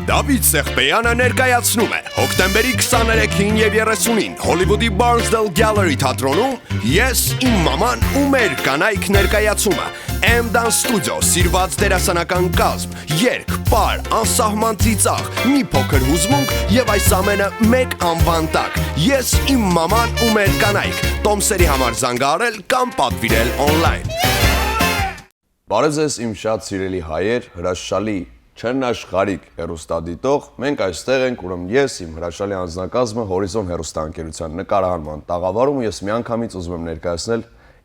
Դավիթ Սեղբեյանը ներկայացնում է հոկտեմբերի 23-ին եւ 30-ին Հոլիվուդի Barnsdall Gallery թատրոնում Ես իմ մաման ու մեր կանայք ներկայացումը M-Dance Studio սիրված դերասանական կազմ, երգ, պար, անսահման ծիծաղ, մի փոքր հուզմունք եւ այս ամենը մեկ անվան տակ Ես իմ մաման ու մեր կանայք Տոմսերի համար զանգահարել կամ պատվիրել on-line Բարև ձեզ իմ շատ սիրելի հայեր, հրաշալի չերնաշխարհիկ հեռուստադիտող, մենք այստեղ ենք, ուրեմն ես իմ հրաշալի անձնակազմը Հորիզոն հեռուստաընկերության նկարահանման տաղավարում ու ես միանգամից ուզում եմ ներկայացնել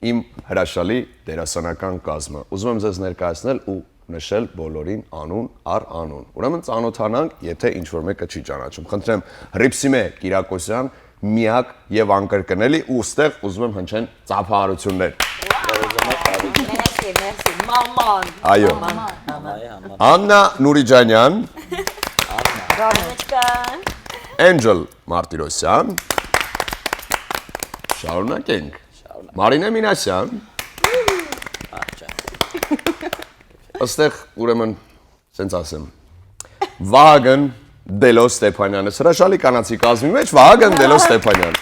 իմ հրաշալի դերասանական կազմը։ Ուզում եմ ձեզ ներկայացնել ու նշել բոլորին անուն առ անուն։ Ուրեմն ծանոթանանք, եթե ինչ-որ մեկը չի ճանաչում։ Խնդրեմ Հռիփսիմե Կիրակոսյան, միակ եւ անկրկնելի ու ստեղ ուզում եմ հնչեն ծափահարություններ։ Maman. Այո։ Աննա Նուրիջանյան, Angel Martirosyan, շարունակենք։ Մարինե Մինասյան։ Այստեղ ուրեմն սենց ասեմ։ Վահագն Դելո Ստեփանյանը, հրաշալի կանացի կազմի մեջ Վահագն Դելո Ստեփանյան։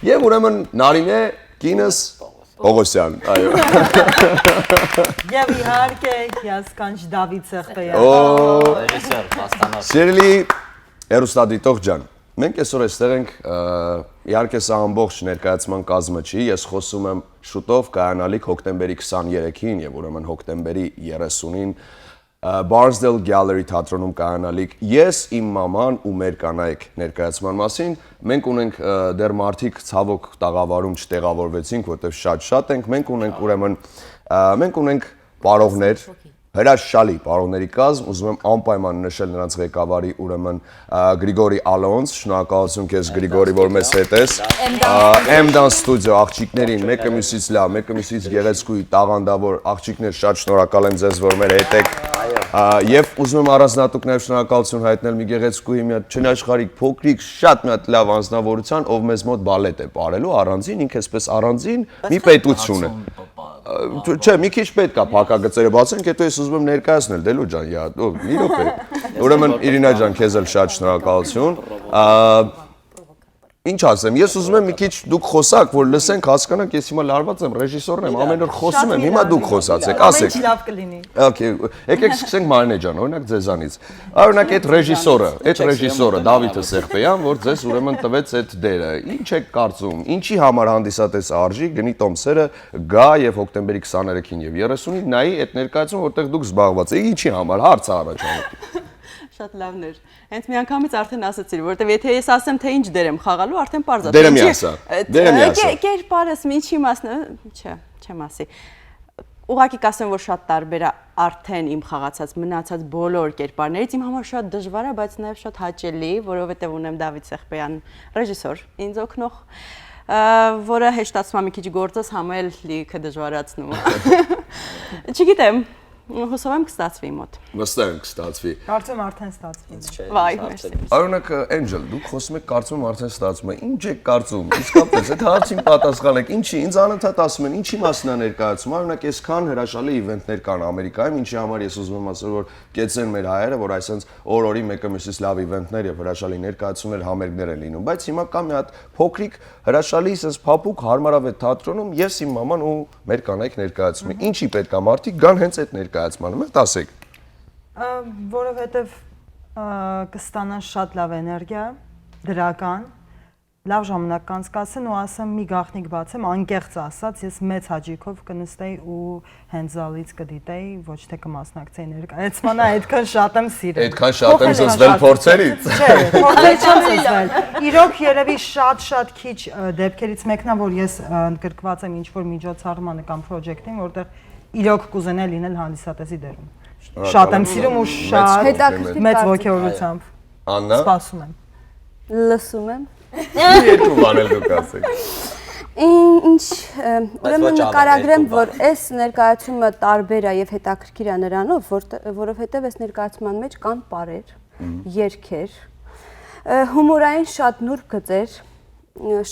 Եվ ուրեմն Նարինե կինս Օղոսյան, այո։ Եվ իհարկե հիասքանչ Դավիթ Սեղբեյան։ Ռեժիսոր, պաստանոց։ Սիրելի հեռուստադիտող ջան, մենք այսօր այստեղ ենք, իհարկե սա ամբողջ ներկայացման կազմը չի, ես խոսում եմ շուտով կայանալիք հոկտեմբերի 23-ին եւ ուրեմն հոկտեմբերի 30-ին Barnsdall Gallery թատրոնում կայանալիք Ես իմ մաման ու մեր կանայք ներկայացման մասին մենք ունենք դեռ մարդիկ ցավոք տաղավարում չտեղավորվեցինք, որտեղ շատ ենք, մենք ունենք պարողներ, հրաշալի պարողների կազմ, ուզում եմ անպայման նշել նրանց ղեկավարի ուրեմն Գրիգորի Ալոնս, շնորհակալություն քեզ Գրիգորի, որ մեզ հետ ես։ M-Dance Studio աղջիկներին, մեկը մյուսից լավ, մեկը մյուսից գեղեցկուի, տաղանդավոր աղջիկներ, շատ շնորհակալ եմ ձեզ, որ մեր հետ եք։ Եվ ուզում եմ առանձնատուկ նաև շնորհակալություն հայտնել մի գեղեցկուի, մի հատ չնաշխարհիկ փոքրիկ, շատ մի հատ լավ անձնավորության, ով մեզ մոտ բալետ է ապարելու առանձին, ինքը այսպես առանձին մի պետություն է։ Չէ, մի քիչ պետք է փակագծերը բացենք, հետո ես ուզում եմ ներկայացնել Դելո ջան, մի րոպե։ Ուրեմն Իրինա ջան, քեզ էլ շատ շնորհակալություն։ Ինչ ասեմ, ես ուզում եմ մի քիչ դուք խոսակ, որ լսենք, հասկանանք, ես հիմա լարված եմ, ռեժիսորն եմ, ամեն օր խոսում եմ, հիմա դուք խոսացեք, ասեք։ Ամեն լավ կլինի։ Okay, եկեք սկսենք Մարինե ջան, օրինակ ձեզանից։ Օրինակ այդ ռեժիսորը Դավիթ Սեղբեյան, որ ձեզ ուրեմն տվեց այդ դերը։ Ինչ եք կարծում, ինչի համար հանդիսատես արժի գնի տոմսերը գա եւ հոկտեմբերի 23-ին եւ 30-ին նայի այդ ներկայացումը, որտեղ դուք զբաղված եք, ինչի համար, հարցը առաջանում։ Շատ լավն էր։ Հենց միանգամից արդեն ասացիր, որովհետև եթե ես ասեմ թե ինչ դեր եմ խաղալու, արդեն պարզ է։ Դերը մի ասա։ Կերպարս ինչի մասն է, չէ, չեմ ասի։ Ուղղակի կասեմ, որ շատ տարբեր է արդեն իմ խաղացած մնացած բոլոր կերպարներից, իմ համար շատ դժվար է, բայց նաև շատ հաճելի, որովհետև ունեմ Դավիթ Սեղբեյան ռեժիսոր, ինձ օգնող, որը հեշտացնում է մի քիչ գործս, համը էլ լիքը դժվարացնում։ Չգիտեմ, հուսով եմ կստացվի մոտ։ Վստահ եմ կստացվի։ Կարծում արդեն ստացվի։ Վայ, մերսի։ Օրինակ Angel, դուք խոսում եք կարծում արդեն ստացվում է։ Ինչ եք կարծում։ Իսկապես այդ հարցին պատասխանեք։ Ինչի, ինձ անընդհատ ասում են, ինչի մասն է ներկայացում։ Օրինակ այսքան հրաշալի իվենտներ կան Ամերիկայում, ինչի համար ես ուզում եմ ասել, որ կեցեն մեր հայերը, որ այսպես օր-օրի մեկը մյուսից լավ իվենտներ եւ հրաշալի ներկայացումներ համերգներ են լինում, բայց հիմա կա մի հատ փոքրիկ հրաշալի, ասես փափուկ հարմարավետ թատրոնում ես իմ մաման ու մեր կանայք ներկայացում են։ Ինչի պետք է մարդիկ գան հենց այդ ներկայացմանը, մենք ասեք։ Որովհետև կստանան շատ լավ էներգիա, դրական, լավ ժամանակ կանցկացեն ու ասեմ մի գաղտնիք բացեմ, անկեղծ ասած, ես մեծ հաճույքով կնստեի ու հենց զալից կդիտեի, ոչ թե կմասնակցեի ներկայացմանը, այդքան շատ եմ սիրել։ Այդքան շատ եմ զզվել փորձերից։ Չէ, փորձերից չեմ զզվել։ Իրոք երևի շատ քիչ դեպքերից մեկն է, որ ես ընդգրկված եմ ինչ-որ միջոցառմանը կամ պրոջեկտին, որտեղ իրոք կուզենայի լինել հանդիսատեսի դերում։ Շատ եմ սիրում ու շատ մեծ ոգեորությամբ։ Աննա։ Սպասում եմ։ Լսում եմ։ Երկու բան էլ դուք ասեք։ Ինչ, ուրեմն նկարագրեմ, որ այս ներկայացումը տարբեր է եւ հետաքրքիր է նրանով, որովհետեւ այս ներկայացման մեջ կան պարեր, երգեր, հումորային շատ նուրբ գծեր,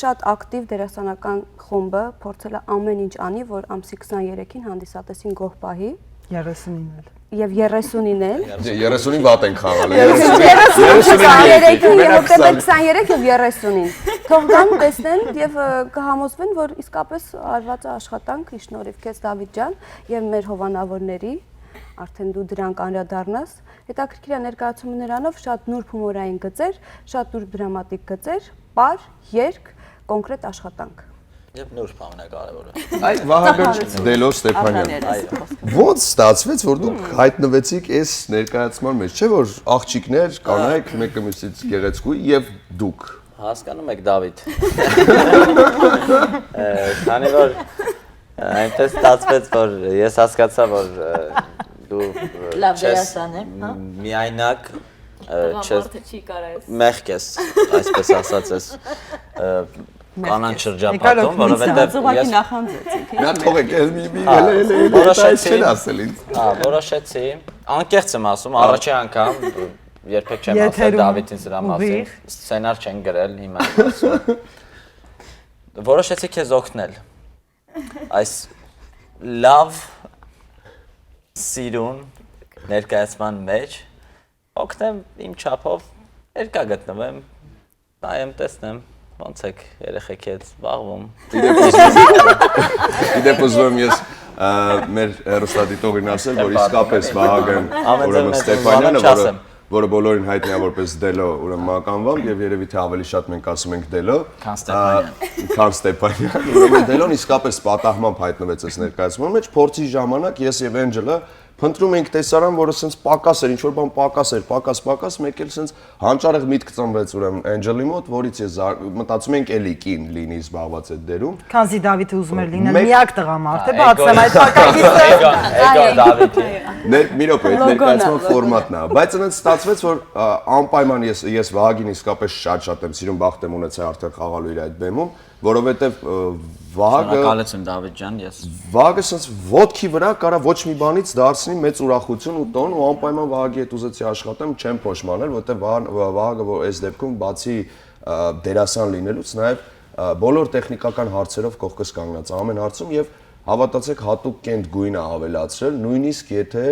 շատ ակտիվ դերասանական խումբը փորձել է ամեն ինչ անի, որ ամսի 23-ին հանդիսատեսին գոհ պահի 39-ին էլ։ եւ 30-ին էլ 30-ին վատ ենք խաղալ։ 33-ին եւ հոկտեմբեր 23 եւ 30-ին։ Թող գան տեսնեն եւ կհամոզվեն, որ իսկապես արված է աշխատանք ի շնորհիվ քեզ Դավիթ ջան եւ մեր հովանավորների, արդեն դու դրանք անդրադառնաս։ Հետաքրքիր է ներկայացումը նրանով շատ նուրբ հումորային գծեր, շատ նուրբ դրամատիկ գծեր, պար, երգ, կոնկրետ աշխատանք։ Եվ նուրբ ամենակարևորը։ Այ Վահագն Դելո Ստեփանյան։ Ոնց ստացվեց, որ դուք հայտնվեցիք այս ներկայացման մեջ, չէ՞ որ աղջիկներ, կանայք, մեկը մյուսից գեղեցկուի եւ դուք։ Հասկանում եք Դավիթ։ Քանի որ այնպես ստացվեց, որ ես հասկացա, որ դու լավ դերասան եմ, հա։ Միայնակ Տղամարդը չի կարայս։ մեղք ես, այսպես ասած ես կանանց շրջապատում, որովհետև ուղղակի նախանձեցիք։ Նա թողեք, որոշեցի ասել ինձ։ Որոշեցի, անկեղծ եմ ասում, առաջի անգամ երբեք չեմ ասել Դավիթին սրա մասին, սցենար չեն գրել, հիմա եմ ասում։ Որոշեցի քեզ օգնել։ Այս լավ սիրուն ներկայացման մեջ օգնեմ իմ չափով, երկա գտնվեմ, նայեմ, տեսնեմ ոնց եք երեխեք հետ զբաղվում։ Իդեպ ուզում եմ ես մեր հեռուստադիտողին ասել, որ իսկապես Վահագն ուրեմն Ստեփանյանը, որը բոլորին հայտնի է որպես Դելո, ուրեմն մականվամբ եւ երևի թե ավելի շատ մենք ասում ենք Դելո, քան Ստեփանյան։ Ուրեմն Դելոն իսկապես պատահմամբ հայտնվեց այս ներկայացման մեջ, փորձի ժամանակ ես եւ Էնջելը փնտրում ենք տեսարան, որը սենց պակաս էր, ինչ որ բան պակաս էր, պակաս, մեկ էլ սենց հանճարեղ միտք ծնվեց ուրեմն Էնջելի մոտ, որից ես մտածում ենք էլի կին լինի զբաղված այդ դերում։ Քանզի Դավիթը ուզում էր լինել միակ տղամարդը, բացեմ այդ պակակիցը։ Էգո Դավիթի։ Մի րոպե, այդ ներկայացման ֆորմատն է, բայց այնց ստացվեց, որ անպայման ես Վահագին իսկապես շատ եմ սիրում, բախտ եմ ունեցել արդեն խաղալու իր այդ բեմում, որովհետև Շնորհակալություն Դավիթ ջան, ես Վահագը սենց ոտքի վրա կարա ոչ մի բանից դարձնի մեծ ուրախություն ու տոն ու անպայման Վահագի հետ ուզեցի աշխատեմ, չեմ փոշմանել, որովհետև Վահագը որ այս դեպքում բացի դերասան լինելուց նաև բոլոր տեխնիկական հարցերով կողքս կանգնած ամեն հարցում եւ հավատացեք հատուկ կենտ գույն է ավելացրել, նույնիսկ եթե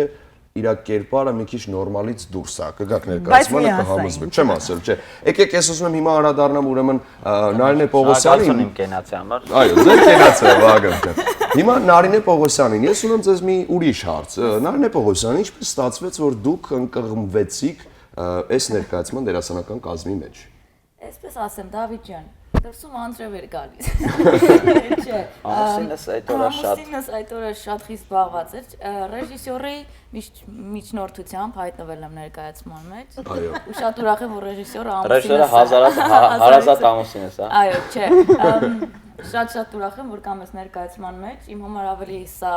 իր կերպարը մի քիչ նորմալից դուրս է, կգաք ներկայացմանը կհամոզվեք, չեմ ասել, չէ։ Եկեք ես ուզում եմ հիմա անդրադառնամ ուրեմն Նարինե Պողոսյանին։ իմ կենացի համար։ Այո, ձեր կենացը Վահագն ջան։ Հիմա Նարինե Պողոսյանին, ես ունեմ ձեզ մի ուրիշ հարց։ Նարինե Պողոսյան, ինչպես ստացվեց, որ դուք ընկղմվեցիք այս ներկայացման դերասանական կազմի մեջ։ Այսպես ասեմ, Դավիթ ջան, դրսում անձրև էր գալիս։ Չէ։ Ամուսինս այդ օրը շատ Ամուսինս այդ օրը շատ խիստ զբաղված էր։ Ռեժիսորի միջնորդությամբ հայտնվել եմ ներկայացման մեջ։ Այո։ Ու շատ ուրախ եմ, որ ռեժիսորը Ռեժիսորը հարազատ ամուսինս է։ Այո, չէ։ Շատ ուրախ եմ, որ կամ ես ներկայացման մեջ։ Իմ համար ավելի սա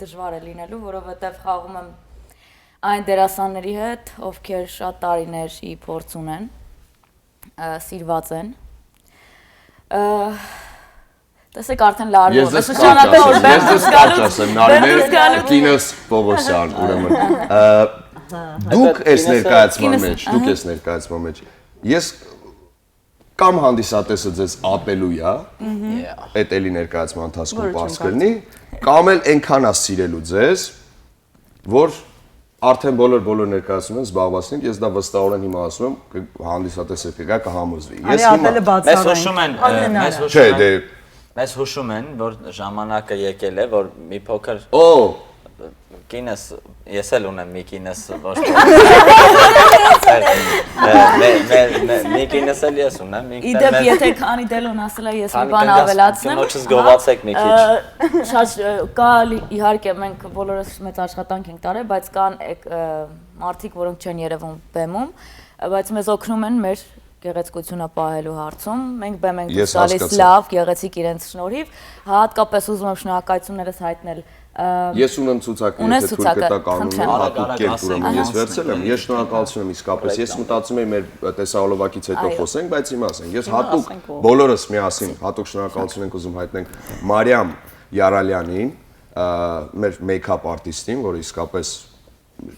դժվար է լինելու, որովհետև խաղում եմ այն դերասանների հետ, ովքեր շատ տարիների փորձ ունեն, սիրված են։ Տեսեք արդեն լարվում Ես ձեզ կարճ ասեմ, Նարինե Կինոս Պողոսյան, ուրեմն։ Դուք այս ներկայացման մեջ, ես կամ հանդիսատեսը ձեզ ատելու է, այդ էլի ներկայացման ընթացքում պարզ կլինի, կամ էլ այնքան է սիրելու ձեզ, որ արդեն բոլոր ներկայացնում են զբաղվածնիկ, ես դա վստահորեն հիմա ասում եմ, հանդիսատեսը կգա կհամոզվի։ Մեզ հուշում են, որ ժամանակը եկել է, որ մի փոքր կինս, ես էլ ունեմ մի կինս ոչ մի կինս էլ ես ունեմ Իդեպ եթե քանի Դելոն ասել է ես մի բան ավելացնեմ Կնոջս գովացեք մի քիչ Շատ կա իհարկե մենք բոլորս մեծ աշխատանք ենք տարել, բայց կան մարդիկ, որոնք չեն երևում բեմում, բայց մեզ օգնում են մեր գեղեցկությունը պահելու հարցում, մենք բեմ ենք տալիս լավ, գեղեցիկ իրենց շնորհիվ, հատկապես ուզում եմ շնորհակալություններս հայտնել Ես ունեմ ցուցակը, եթե թույլ կտակ անում եմ, հատուկ կերպ ուրեմն ես վերցել եմ, ես շնորհակալություն եմ իսկապես, ես մտածում էի մեր տեսահոլովակից հետո խոսենք, բայց հիմա ասենք, ես հատուկ բոլորս միասին հատուկ շնորհակալություն ենք ուզում հայտնել Մարիամ Յարալյանին, մեր մեյքափ արտիստին, որը իսկապես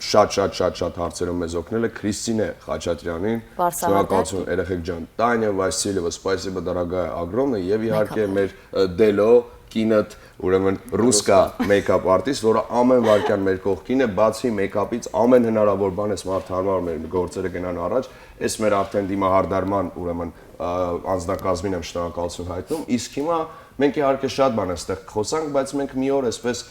շատ հարցերով մեզ օգնել է Քրիստինե Խաչատրյանին, շնորհակալություն երեխեք ջան, Տանյա Վասիլևա, спасибо, дорогая, огромное, եւ իհարկե մեր Դելո կինդ, ուրեմն ռուսկա մեյքափ արտիստ, որը ամեն վարքյան մեր կողքին է, բացի մեյքափից ամեն հնարավոր բան էս մարդ հարմարում մեր գործերը գնան առաջ, էս մեր արդեն դիմահարդարման, ուրեմն անձնակազմին եմ շնորհակալություն հայտնում, իսկ հիմա մենք իհարկե շատ բան այստեղ խոսանք, բայց մենք մի օր այսպես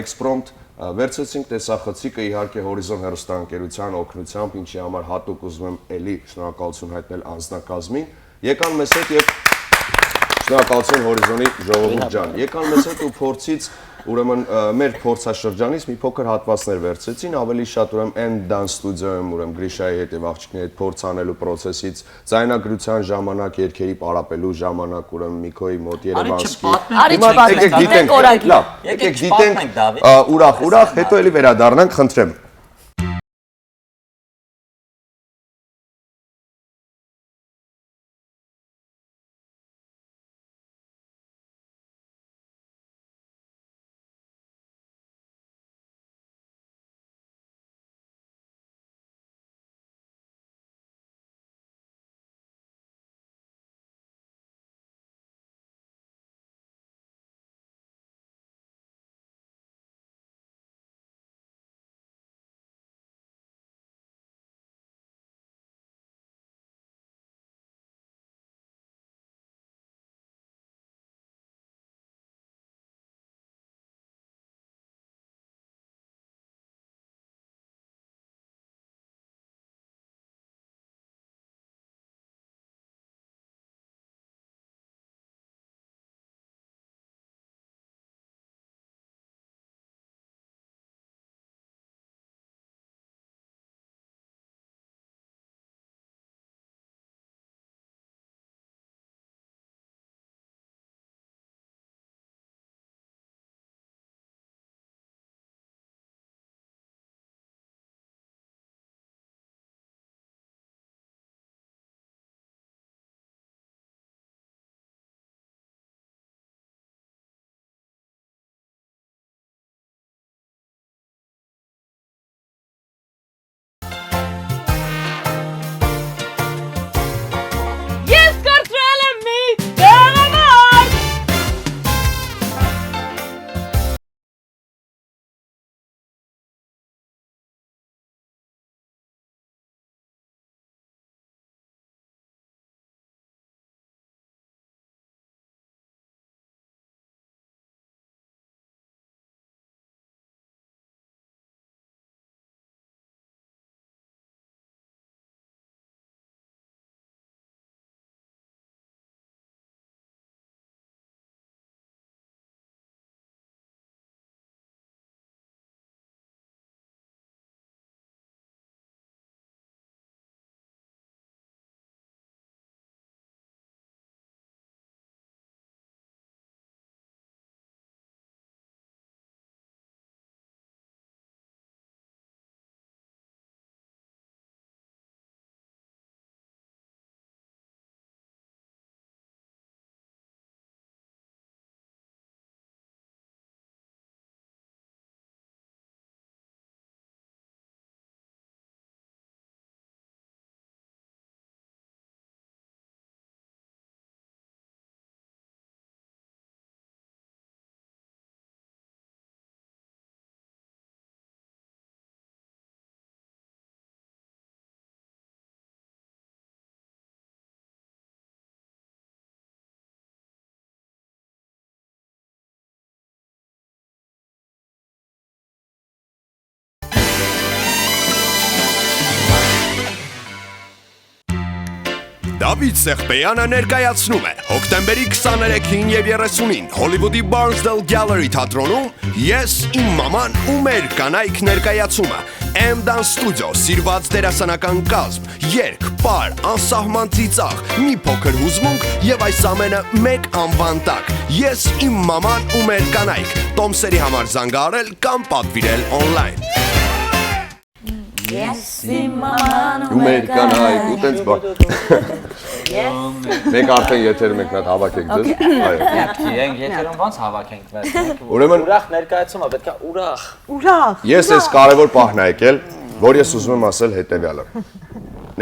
էքսպրոմպտ վերցրեցինք տեսախցիկը իհարկե Հորիզոն հեռուստաընկերության օգնությամբ, ինչի համար հատուկ ուզում եմ էլի շնորհակալություն հայտնել անձնակազմին, եկան մեզ հետ եւ շնորհակալություն Հորիզոնի ժողովուրդ ջան, եկան մեզ հետ ու փորձից ուրեմն մեր փորձաշրջանից մի փոքր հատվածներ վերցրեցին, ավելի շատ ուրեմն N-Dance ստուդիոյում ուրեմն Գրիշայի հետ եւ աղջիկների հետ փորձ անելու process-ից, ձայնագրության ժամանակ, երգերի պարապելու ժամանակ ուրեմն Միքոյի մոտ Երևանսկի։ Եկեք դիտենք ուրախ, հետո էլի վերադառնանք, խնդրեմ։ Դավիթ Սեղբեյանը ներկայացնում է հոկտեմբերի 23-ին եւ 30-ին Հոլիվուդի Barnsdall Gallery թատրոնում Ես իմ մաման ու մեր կանայք ներկայացումը M-Dance Studio սիրված դերասանական կազմ, երգ, պար, անսահման ծիծաղ, մի փոքր հուզմունք եւ այս ամենը մեկ անվան տակ Ես իմ մաման ու մեր կանայք Տոմսերի համար զանգահարել կամ պատվիրել on-line Ես իմ մաման ու մեր կանայք ու տենց բան Մենք արդեն եթերում ենք նատ հավաքենք ձեզ Այո Ենք եթերում ոնց հավաքենք մեզ Ուրեմն ուրախ ներկայացումը պետք է ուրախ Ուրախ Ես այս կարևոր պահն եկել, որ ես ուզում եմ ասել հետեւյալը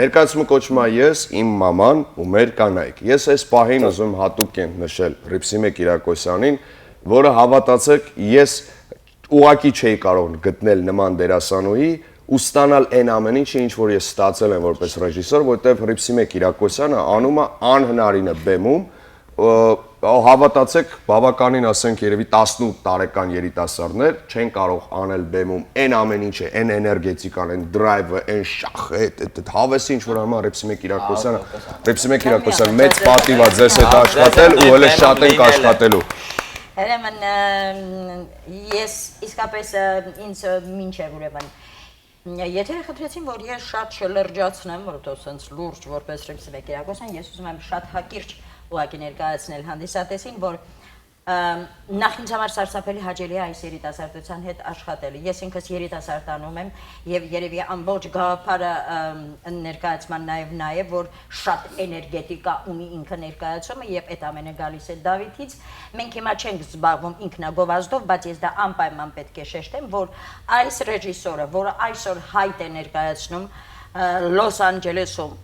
Ներկայացումը կոչվում է Ես իմ մաման ու մեր կանայք Ես այս պահին ուզում հատուկ եմ նշել Ռիփսիմե Կիրակոսյանին որը հավատացեք, ես ուղակի չէի կարող գտնել նման դերասանուհի ու ստանալ այն ամեն ինչը, ինչ որ ես ստացել եմ որպես ռեժիսոր, որտեղ Հռիփսիմե Կիրակոսյանը անում է անհնարինը բեմում, հավատացեք, բավականին ասենք երևի 18 տարեկան երիտասարդներ չեն կարող անել բեմում այն ամեն ինչը, այն էներգետիկան, այն դրայվը, այն շախը, այդ հավեսը ինչ որ անում Հռիփսիմե Կիրակոսյանը մեծ պատիվ է ձեզ հետ աշխատել ու հələ շատ ենք աշխատելու։ Հերեման ես իսկապես ինձ մինչև ուրեմն եթե խնդրեցին, որ ես շատ չլրջացնեմ, որովհետև sense լուրջ որպես Հռիփսիմե Կիրակոսյան, ես ուզում եմ շատ հակիրճ ուղղակի ներկայացնել հանդիսատեսին, որ նախ ինձ համար սարսափելի հաճելի է այս երիտասարդության հետ աշխատել։ Ես ինքս երիտասարդանում եմ եւ երևի ամբողջ գաղափարը ներկայացման նաեւ որ շատ էներգետիկա ունի ինքը ներկայացումը եւ այդ ամենը գալիս է Դավիթից։ Մենք հիմա չենք զբաղվում ինքնագովազդով, բայց ես դա անպայման պետք է շեշտեմ, որ այս ռեժիսորը, որը այսօր հայտ է ներկայացնում Լոս Անջելեսում,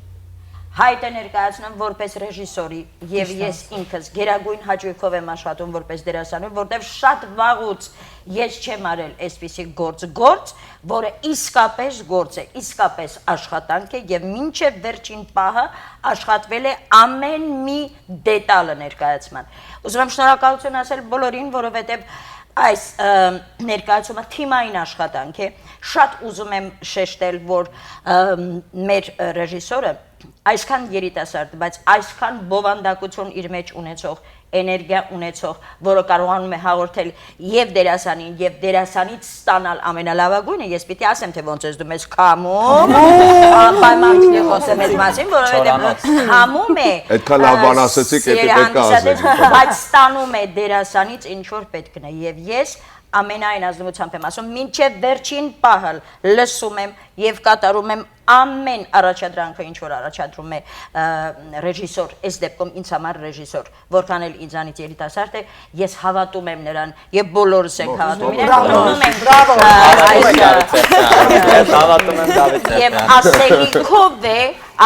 հայտ է ներկայացնում որպես ռեժիսորի եւ ես ինքս գերագույն հաճույքով եմ աշխատում որպես դերասանուհի, որտեղ շատ վաղուց ես չեմ արել այսպիսի գործ, որը իսկապես գործ է, իսկապես աշխատանք է եւ մինչեւ վերջին պահը աշխատվել է ամեն մի դետալը ներկայացման։ Ուզում եմ շնորհակալություն ասել բոլորին, որովհետեւ այս ներկայացումը թիմային աշխատանք է։ Շատ ուզում եմ շեշտել, որ մեր ռեժիսորը այսքան երիտասարդ, բայց այսքան բովանդակություն իր մեջ ունեցող, էներգիա ունեցող, որը կարողանում է հաղորդել եւ դերասանին, եւ դերասանից ստանալ ամենալավագույնը, ես պիտի ասեմ, թե ոնց ես դու մեզ քամում, անպայման պիտի խոսեմ այդ մասին, որովհետեւ քամում է։ Այդքան լավ բան ասեցիք, պետք է ասեք։ Բայց ստանում է դերասանից ինչ որ պետք է, եւ ես ամենայն ազնվությամբ եմ ասում, մինչև վերջին պահը լսում եմ եւ կատարում եմ ամեն առաջադրանքը, ինչ որ առաջադրում է ռեժիսոր, այս դեպքում ինձ համար ռեժիսոր, որքան էլ ինձանից երիտասարդ է, ես հավատում եմ նրան եւ բոլորս ենք հավատում իրեն, Հավատում եմ Դավիթ։ Եվ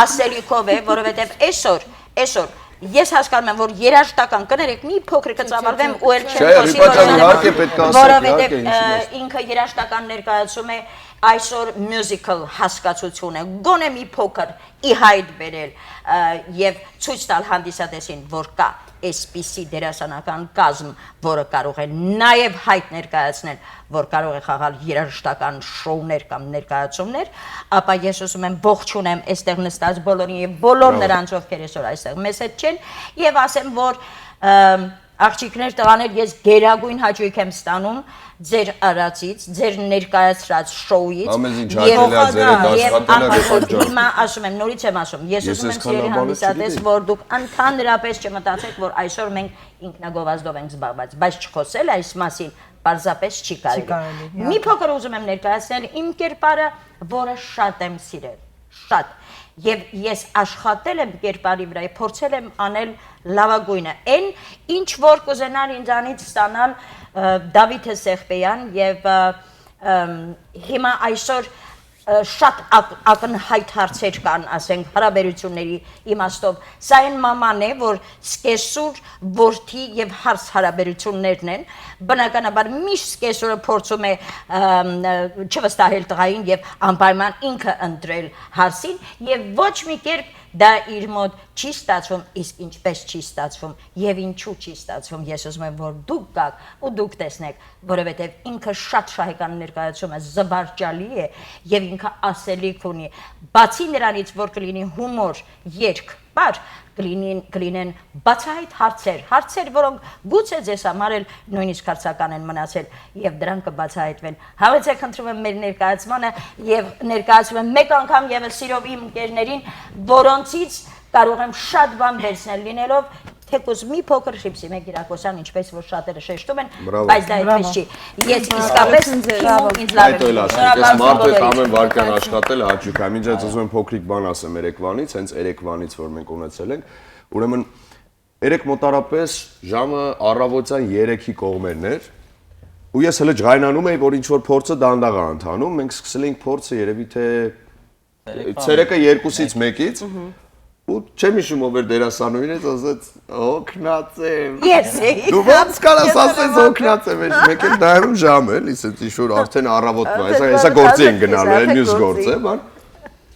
ասելիքով է, որովհետեւ այսօր ես հասկանում եմ, որ երաժշտական կներեք մի փոքրիկը ծավալվեմ ու էլ չեմ խոսի, որովհետև ինքը երաժշտական ներկայացում է այսօր musical հասկացությունը, գոնե մի փոքր ի հայտ բերել եւ ցույց տալ հանդիսատեսին, որ կա այսպիսի դերասանական կազմ, որը կարող է նաեւ հայտ ներկայացնել, որ կարող է խաղալ երաժշտական շոուներ կամ ներկայացումներ, ապա ես ուզում եմ ողջունեմ այստեղ նստած բոլորին եւ բոլոր նրանց, ովքեր այսօր այստեղ մեզ հետ չեն, եւ ասեմ, որ աղջիկներ, տղաներ, ես գերագույն հաճույք եմ ստանում ձեր արածից, ձեր ներկայացրած շոուից եւ հիմա ասում եմ, նորից եմ ասում, ես ուզում եմ սիրելի հանդիսատես, որ դուք ընդհանրապես չմտածեք, որ այսօր մենք ինքնագովազդով ենք զբաղված, բայց չխոսել այս մասին պարզապես չի կարելի։ Մի փոքր ուզում եմ ներկայացնել իմ կերպարը, որը շատ եմ սիրել, շատ։ Եվ ես աշխատել եմ կերպարի վրա, փորձել եմ անել լավագույնը։ Այն ինչ որ կուզենան ինձանից ստանալ Դավիթ Սեղբեյան եւ հիմա այսօր շատ ակնհայտ հարցեր կան, ասենք, հարաբերությունների իմաստով։ Սա այն մաման է, որ սկեսուր, որդի եւ հարս հարաբերություններն են։ Բնականաբար միշտ սկեսուրը փորձում է չվստահել տղային եւ անպայման ինքը ընտրել հարսին եւ ոչ մի կերպ դա իր մոտ չի ստացվում, իսկ ինչպես չի ստացվում եւ ինչու չի ստացվում, ես ուզում եմ որ դուք գաք ու դուք տեսնեք, որովհետեւ ինքը շատ շահեկան ներկայացում է, զվարճալի է եւ ինքը ասելիք ունի, բացի նրանից, որ կլինի հումոր, երգ, բար, կլինեն բացահայտ հարցեր, որոնք գուցե ձեզ համար էլ նույնիսկ հարցական են մնացել եւ դրանք կբացահայտվեն։ Հավեցեք խնդրում եմ մեր ներկայացմանը եւ ներկայացում եմ մեկ անգամ եւս սիրով իմ ընկերներին, որոնցից կարող եմ շատ բան վերցնել լինելով թեկուզ մի փոքր Հռիփսիմե Կիրակոսյան, ինչպես որ շատերը շեշտում են, բայց դա այդպես չի։ Ես իսկապես ինձ լավ եմ։ Այս մարդը ամեն վարքյան աշխատել է հաճույք, այնինչ ուզում եմ փոքրիկ բան ասեմ Երևանից, հենց Երևանից, որ մենք ունեցել ենք, ուրեմն երեք մոտարապես ժամը առավոտյան 3-ի կողմերն էր, ու ես հələ ջղայնանում էի, որ ինչ որ փորձը դանդաղ է ընթանում, մենք սկսել էինք փորձը երևի թե ցերեկը 2-ից 1-ից ու չեմ հիշում ով էր դերասանուհին, ասաց օգնած եմ։ Ես էի։ Դու ոնց կարաս ասես օգնած եմ, մեկ էլ դայրում ժամ էլ, իսեց ինչ-որ արդեն առավոտվա, հեսա գործի են գնալու, էլ մյուս գործ է, բան։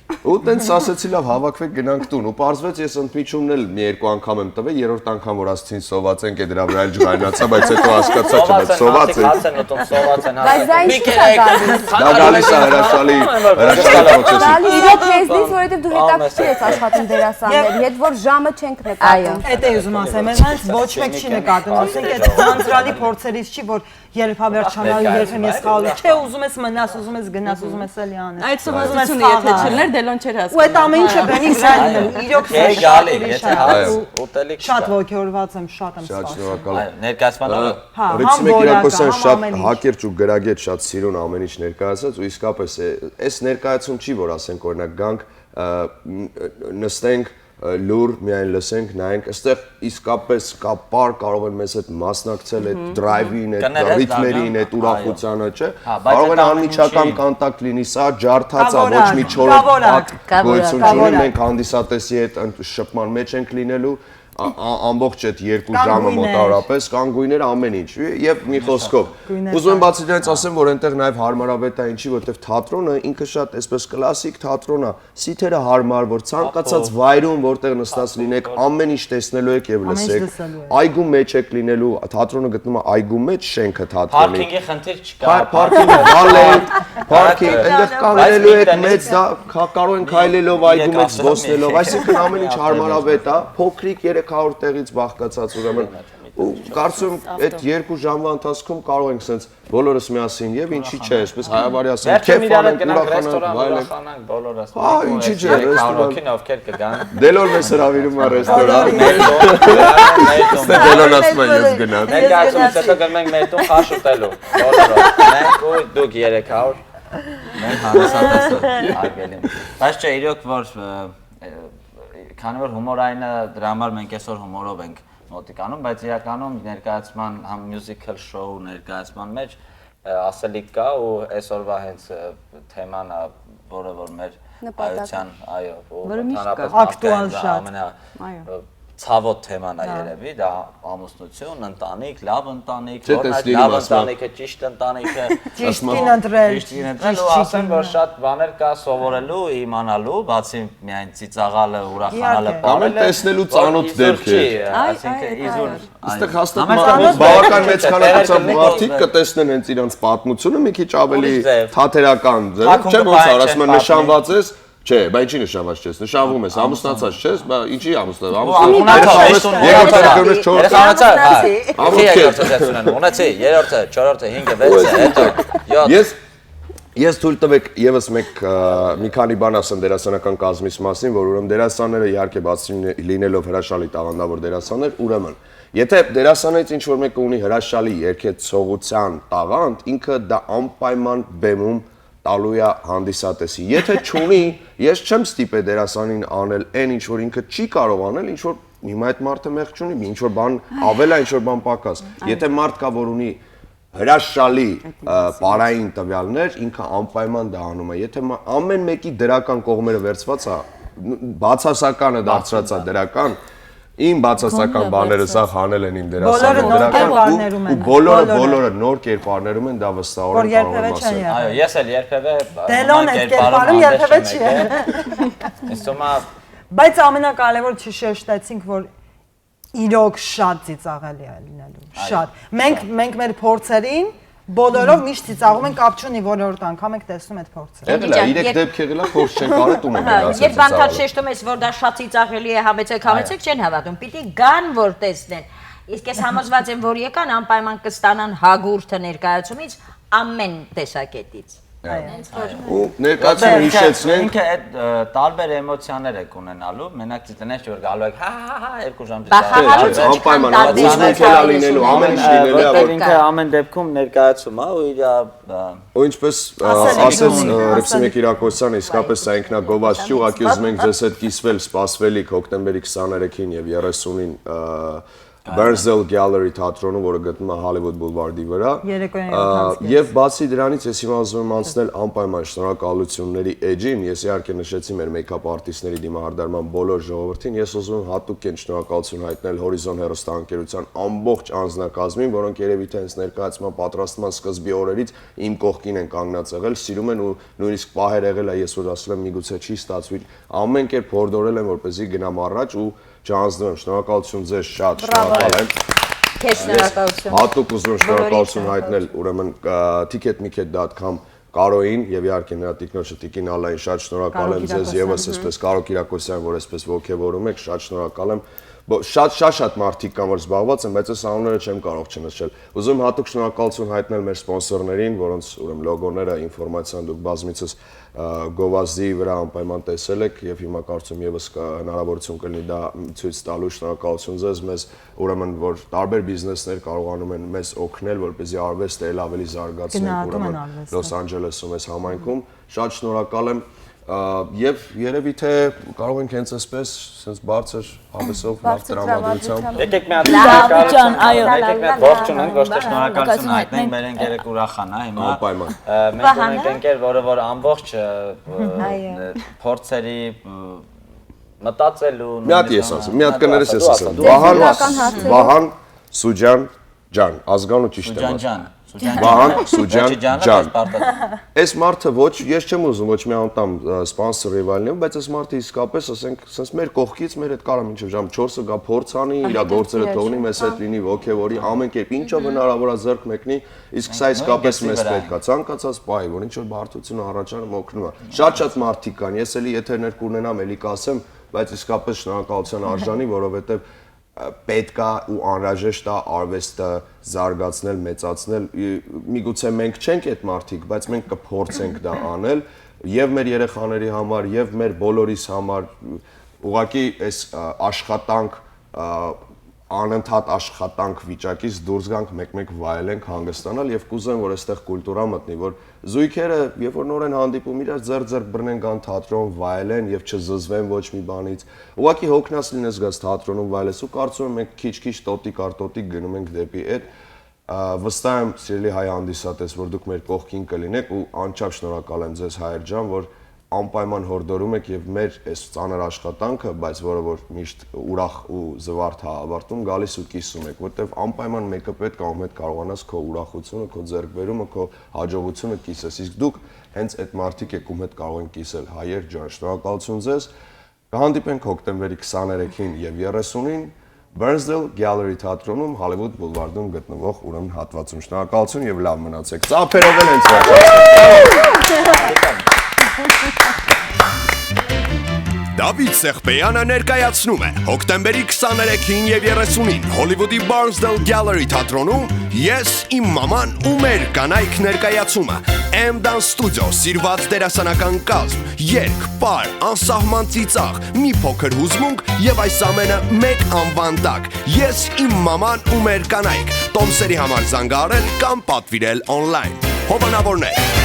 Ու տենց ասեցի լավ հավաքվեք գնանք տուն ու պարզվեց ես ընդմիջումն էլ մի երկու անգամ եմ տվել, երրորդ անգամ որ ասցին սոված ենք է դրա վրա էլ ջղայնացա, բայց հետո հասկացա չէ, բայց սոված են։ Բայց դա ինչ է գալիս։ Դա գալիս է հրաշալի process-ից։ Իրոք քեզնից, որովհետև դու հետաքրքիր ես աշխատում դերասանների հետ, որ ժամը չենք նկատում։ Այդ է ուզում ասեմ, հենց ոչ մեկ չի նկատում, ասենք այդ ցանցրալի փորձերից չի, որ երբ հավերժանալու երբեմն ես խաղալու, չէ, ուզում ես մնաս, ուզում ես գնաս, ուզում ես էլի անես։ Այդ սովորությունը եթե չլներ, դելոն չէր հասկանում։ Ու այդ ամեն ինչը բանի գալու, իրոք շատ ողջորված եմ, շատ եմ սպասում։ Ներկայացմանը Ռիցմե Կիրակոսյան շատ հակերճ ու գրագետ շատ սիրուն ամեն ինչ ներկայացած ու իսկապես այս ներկայացում չի որ ասենք օրինակ գանք նստենք լուր միայն լսենք նայենք այստեղ իսկապես կա պար կարող են մեզ հետ մասնակցել այդ դրայվին, այդ ռիթմերին, այդ ուրախությանը, չէ։ Կարող են անմիջական կոնտակտ լինի, սա ջարդած է, ոչ մի չորոք գոյություն չունի, մենք հանդիսատեսի հետ շփման մեջ ենք լինելու ամբողջ այդ 2 ժամը մոտավորապես կան գույներ ամեն ինչ եւ մի խոսքով ուզում եմ բացի դրանից ասեմ որ այնտեղ նաեւ հարմարավետ է ինչի որտեվ թատրոնը ինքը շատ այսպես կլասիկ թատրոն է սիթերը հարմար որ ցանկացած վայրում որտեղ նստած լինեք ամեն ինչ տեսնելու եք եւ լսեք այգու մեջ եք լինելու թատրոնը գտնվում է այգու մեջ շենքը թատրոնի Պարքինգի խնդիր չկա Պարքինգը բալետ պարքինգ այնտեղ կանգնելու եք մեծ դա կարող են քայլելով այգու մեջ զբոսնելով այսինքն ամեն ինչ հարմարավետ է փոքրիկ 300 տեղից բաղկացած ուրեմն ու կարծում այդ 2 ժամվա ընթացքում կարող ենք sense բոլորս միասին եւ ինչի՞ չէ, այսպես հայաբարի ասեմ, քեֆ անենք, ուրախանանք, վայելենք, բոլորս։ ինչի՞ չէ, ռեստորան ովքեր կգան։ Դելոն մեզ հրավիրում է ռեստորան։ Դելոն ասում է ես գնամ։ Ներկայացումից հետո գնում ենք մեր տուն խաշ ուտելու։ Բոլորը։ Մենք ու դուք 300 մենք հանրասատեսը արգելին։ Բայց չէ, իրոք որ քանի որ հումորայինը դրա համար մենք այսօր հումորով ենք մոտիկանում, բայց իրականում ներկայացման համ musical show ներկայացման մեջ ասելիք կա ու այսօրվա հենց թեման է, որը որ մեր այության, այո, ակտուալ շատ։ Ցավոտ թեման է երևի, դա ամուսնություն, ընտանիք, լավ ընտանիք, որն այդ լավ ընտանիքը, ճիշտ ընտանիքը, ճիշտին ընտրել, ու ասեմ, որ շատ բաներ կա սովորելու, իմանալու, բացի միայն ծիծաղալը, ուրախանալը, Ամեն տեսնելու ծանոթ դեպքեր։ Այսինքն իզուր Այստեղ հաստատ բավական մեծ քանակությամբ մարդիկ կտեսնեն հենց իրանց պատմությունը մի քիչ ավելի թատերական ձև, չէ՞ ոնց ասում են նշանված ես Չէ, բայց ինչի նշանված չես, նշանվում ես, ամուսնացած չես, բայց ինչի ամուսնացած Ես թույլ տվեք եւս մի քանի բան ասեմ դերասանական կազմից մասին, որ ուրեմն դերասանները իհարկե բացի լինելով հրաշալի տաղանդավոր դերասաններ, ուրեմն եթե դերասանից ինչ որ մեկը ունի հրաշալի երգեցողության տաղանդ, ինքը դա անպայման բեմում տալու է հանդիսատեսի։ Եթե չունի, ես չեմ ստիպե դերասանին անել այն ինչ որ ինքը չի կարող անել, ինչ որ հիմա այդ մարդը մեղք չունի, ինչ որ բան ավել է, ինչ որ բան պակաս։ Եթե մարդ կա որ ունի հրաշալի պարային տվյալներ, ինքը անպայման դա անում է։ Եթե ամեն մեկի դրական կողմերը վերցված է, բացասականը դարձած է դրական, Իմ բացասական բաները սա հանել են իմ դերասանները բոլորը նոր կերպարներում են դա վստահորեն կարող եմ ասել։ Այո, ես էլ երբևէ Դելոն այդ կերպարում երբևէ չի։ Բայց ամենակարևոր չշեշտեցինք, որ իրոք շատ ծիծաղելի է լինելու, շատ։ Մենք մեր փորձերին բոլորով միշտ ծիծաղում ենք, կապ չունի որորդ անգամ ենք տեսնում այդ փորձը։ Եղել է 3 դեպք եղել է, փորձ չենք արել տուն ենք գնացել։ Երբ անդադ շեշտում ես, որ դա շատ ծիծաղելի է, համեցեք, չեն հավատում, պիտի գան որ տեսնեն։ Իսկ ես համոզված եմ, որ եկան անպայման կստանան հագուրդը ներկայացումից ամեն տեսակետից։ Ու ներկայացումը հիշեցնենք ինքը այդ տարբեր էմոցիաներ եք ունենալու, մենակ դիտենես որ գալու եք, հա 2 ժամ անպայման ուզմունք է լինելու, ամեն ինչ լինելու է, որ ինքը ամեն դեպքում ներկայացում է ու իր ու ինչպես ասեց Ռեփսիմե Կիրակոսյանը, իսկապես սա ինքնագովաց չի, ուղղակի ուզում ենք ձեզ հետ կիսվել սպասվելիք հոկտեմբերի 23-ին եւ 30-ին Burnsdale Gallery թատրոնում, որը գտնվում է Hollywood Boulevard-ի վրա։ Երեկոյան 7:30-ից։ Եվ բացի դրանից ես հիմա ուզում եմ անցնել անպայման շնորհակալությունների էջին, ես իհարկե նշեցի մեր մեյքափ արտիստների դիմահարդարման բոլոր ժողովրդին, ես ուզում եմ հատուկ են շնորհակալություն հայտնել Horizon հեռուստաընկերության ամբողջ անձնակազմին, որոնք երևի թե հենց ներկայացման պատրաստման սկզբի օրերից իմ կողքին են կանգնած եղել, սիրում են ու նույնիսկ պահեր եղել է, ես որ ասել եմ միգուցե չի ստացվի, ամեն կերպ հորդորել են, որպեսզի գնամ առաջ ու չանձնվեմ, շնորհակալություն ձեզ շատ, շնորհակալ եմ։ Քեզ շնորհակալություն։ Հատուկ ուզում եմ շնորհակալություն հայտնել ուրեմն ticketmiket.com Կարոին եւ իհարկե նրա տիկնոջը Տիկին Ալային շատ շնորհակալ եմ ձեզ եւս այսպես Կարո Կիրակոսյան, որ այսպես ողջևորում եք, շատ շնորհակալ եմ։ Շատ մարդիկ կան, որ զբաղված են, բայց այս անունները չեմ կարող չնշել։ Ուզում եմ հատուկ շնորհակալություն հայտնել մեր սպոնսորներին, որոնց ուրեմն լոգոները, ինֆորմացիան դուք բազմիցս գովազդի վրա անպայման տեսել եք եւ հիմա կարծում եւս հնարավորություն կլինի դա ցույց տալու շնորհակալություն ձեզ մեզ ուրեմն որ տարբեր բիզնեսներ կարողանում են մեզ օգնել, որպեսզի արվեստը ել ավելի զարգացնենք ուրեմն Լոս Անջելեսում այս համայնքում։ Շատ շնորհակալ եմ Եվ երևի թե կարող ենք հենց այսպես sense բարձր հավեսով լավ տրամադրությամբ Եկեք մի հատ շնորհակալություն, այո, եկեք մի հատ ողջունենք, ոչ թե շնորհակալություն հայտնենք, մեր ընկերը կուրախանա հիմա։ Անպայման։ Մենք ունենք ընկեր, որը ամբողջ փորձերի մտածելու Մի հատ ես ասեմ, մի հատ կներես ես ասեմ։ Վահան Սուջան ջան, ազգանու ճիշտ եմ ասում։ Վահան Սուջան ջան։ Այս մարդը ոչ, ես չեմ ուզում ոչ մի անդամ սպոնսոր ռիվալնեմ, բայց այս մարդը իսկապես, ասենք, sense մեր կողքից մեր հետ կարա մինչև ժամ 4-ը գա փորձանի, իր գործերը թողնի, մեզ հետ լինի ոգևորի, ամեն կերպ ինչով հնարավոր է ձեռք մեկնի, իսկ սա իսկապես մեզ պետք է ցանկացած պահի, որ ինչ որ բարդությունը առաջանում օգնում է։ Շատ մարդիկ կան, ես էլի եթերներ կունենամ, էլի կասեմ, բայց իսկապես շնորհակալության արժանի, որովհետև պետք է ու անհրաժեշտ է արվեստը զարգացնել, մեծացնել։ Միգուցե մենք չենք այդ մարդիկ, բայց մենք կփորձենք դա անել եւ մեր երեխաների համար, եւ մեր բոլորիս համար։ Ուղղակի այս աշխատանք անընդհատ աշխատանք վիճակից դուրս գանք մեկ-մեկ վայելենք հանգստանալ եւ կուզեմ որ այստեղ կուլտուրա մտնի որ զույգերը երբ որ նոր են հանդիպում իրար ձեռք բռնեն գան թատրոն վայելեն եւ չզզվեն ոչ մի բանից ուղղակի հոգնած լինես գաս թատրոնում վայելես ու կարծում եմ մենք քիչ-քիչ տոտիկ արտոտիկ գնում ենք դեպի այդ վստահ եմ սիրելի հայ հանդիսատես որ դուք մեր կողքին կլինեք ու անչափ շնորհակալ եմ ձեզ հայեր ջան որ անպայման հորդորում եք եւ մեր այս ծանր աշխատանքը, բայց որը որ միշտ ուրախ ու զվարթ է ավարտում, գալիս ու կիսում եք, որտեվ անպայման մեկը պետք է ում հետ կարողանաս քո ուրախությունը, քո ձեռքբերումը, քո հաջողությունը կիսես։ Իսկ դուք հենց այդ մարդիկ եք ում հետ կարող են կիսել։ Հայեր ջան, շնորհակալություն ձեզ։ Կհանդիպենք հոկտեմբերի 23-ին եւ 30-ին Burnsdale Gallery թատրոնում Hollywood Boulevard-ում գտնվող ուրեմն հատվածում։ Շնորհակալություն եւ լավ մնացեք։ Ծափերով էլ հենց Դավիթ Սեղբեյանը ներկայացնում է հոկտեմբերի 23-ին եւ 30-ին Հոլիվուդի Barnsdale Gallery թատրոնում Ես իմ մաման ու մեր կանայք ներկայացումը M-Dance Studio սիրված դերասանական կազմ երգ, պար, անսահման ծիծաղ, մի փոքր հուզմունք եւ այս ամենը մեկ անվան տակ Ես իմ մաման ու մեր կանայք Տոմսերի համար զանգահարել կամ պատվիրել on-line Հովանավորներ